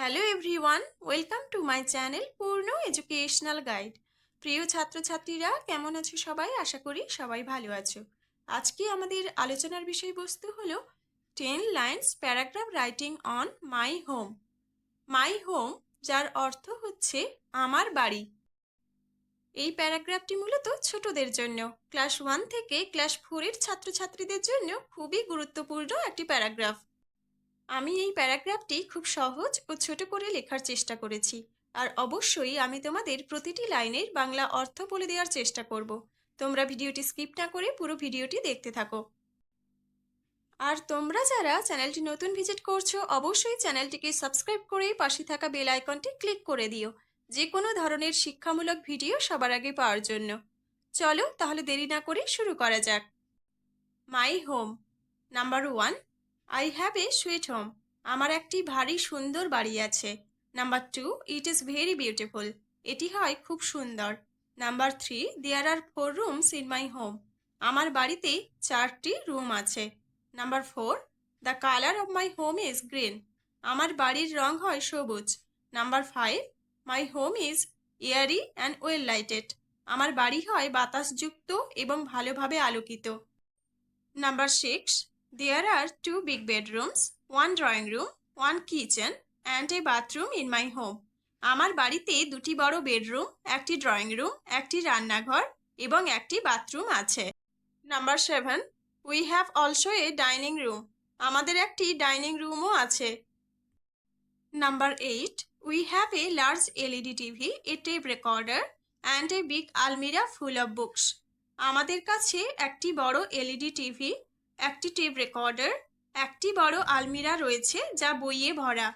Hello everyone, welcome to my channel পূর্ণ educational guide. প্রিয় ছাত্রছাত্রীরা, কেমন আছো সবাই? আশা করি সবাই ভালো আছো। আজকে আমাদের আলোচনার বিষয়বস্তু হলো 10 lines paragraph writing on my home. My home, যার অর্থ হচ্ছে আমার বাড়ি। এই প্যারাগ্রাফটি মূলত ছোটদের জন্য, ক্লাস 1 থেকে ক্লাস 4 এর ছাত্রছাত্রীদের জন্য খুবই গুরুত্বপূর্ণ একটি প্যারাগ্রাফ। আমি এই প্যারাগ্রাফটি খুব সহজ ও ছোট করে লেখার চেষ্টা করেছি, আর অবশ্যই আমি তোমাদের প্রতিটি লাইনের বাংলা অর্থ বলে দেওয়ার চেষ্টা করব। তোমরা ভিডিওটি স্কিপ না করে পুরো ভিডিওটি দেখতে থাকো। আর তোমরা যারা চ্যানেলটি নতুন ভিজিট করছো, অবশ্যই চ্যানেলটিকে সাবস্ক্রাইব করে পাশে থাকা বেল আইকনটি ক্লিক করে দিও, যে কোনো ধরনের শিক্ষামূলক ভিডিও সবার আগে পাওয়ার জন্য। চলো তাহলে দেরি না করে শুরু করা যাক। My home. Number 1, I have a sweet home. আমার একটি ভারী সুন্দর বাড়ি আছে। Number 2, it is very beautiful. এটি হয় খুব সুন্দর। Number 3, there are 4 rooms in my home. আমার বাড়িতে 4টি রুম আছে। Number 4, the colour of my home is green. আমার বাড়ির রং হয় সবুজ। Number 5, my home is airy and well lighted. আমার বাড়ি হয় বাতাসযুক্ত এবং ভালোভাবে আলোকিত। Number 6, there are 2 big bedrooms, 1 drawing room, 1 kitchen and a bathroom in my home. আমার বাড়িতে 2টি বড় বেডরুম, একটি ড্রয়িং রুম, একটি রান্নাঘর এবং একটি বাথরুম আছে। Number 7, we have also a dining room. আমাদের একটি ডাইনিং রুমও আছে। Number 8, we have a large LED TV, a tape recorder and a big almirah full of books. আমাদের কাছে একটি বড় এলইডি টিভি, একটি টেপ রেকর্ডার, একটি বড় আলমিরা রয়েছে যা বইয়ে ভরা।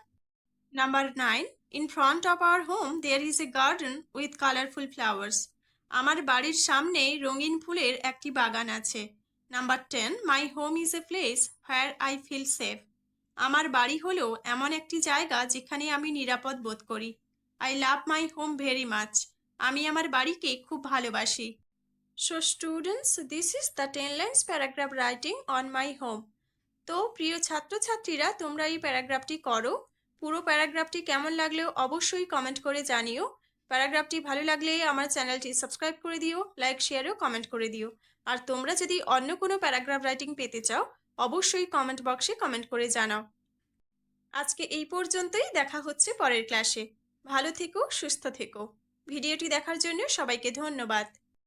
Number 9, in front of our home there is a garden with colourful flowers. আমার বাড়ির সামনে রঙিন ফুলের একটি বাগান আছে। Number 10, my home is a place where I feel safe. আমার বাড়ি হলো এমন একটি জায়গা যেখানে আমি নিরাপদ বোধ করি। I love my home very much. আমি আমার বাড়িকে খুব ভালোবাসি। So students, this is the 10 lines paragraph writing on my home. তো প্রিয় ছাত্রছাত্রীরা, তোমরা এই প্যারাগ্রাফটি করো। পুরো প্যারাগ্রাফটি কেমন লাগলেও অবশ্যই কমেন্ট করে জানিও। প্যারাগ্রাফটি ভালো লাগলে আমার চ্যানেলটি সাবস্ক্রাইব করে দিও, লাইক শেয়ার ও কমেন্ট করে দিও। আর তোমরা যদি অন্য কোনো প্যারাগ্রাফ রাইটিং পেতে চাও, অবশ্যই কমেন্ট বক্সে কমেন্ট করে জানাও। আজকে এই পর্যন্তই, দেখা হচ্ছে পরের ক্লাসে। ভালো থেকো, সুস্থ থেকো। ভিডিওটি দেখার জন্য সবাইকে ধন্যবাদ।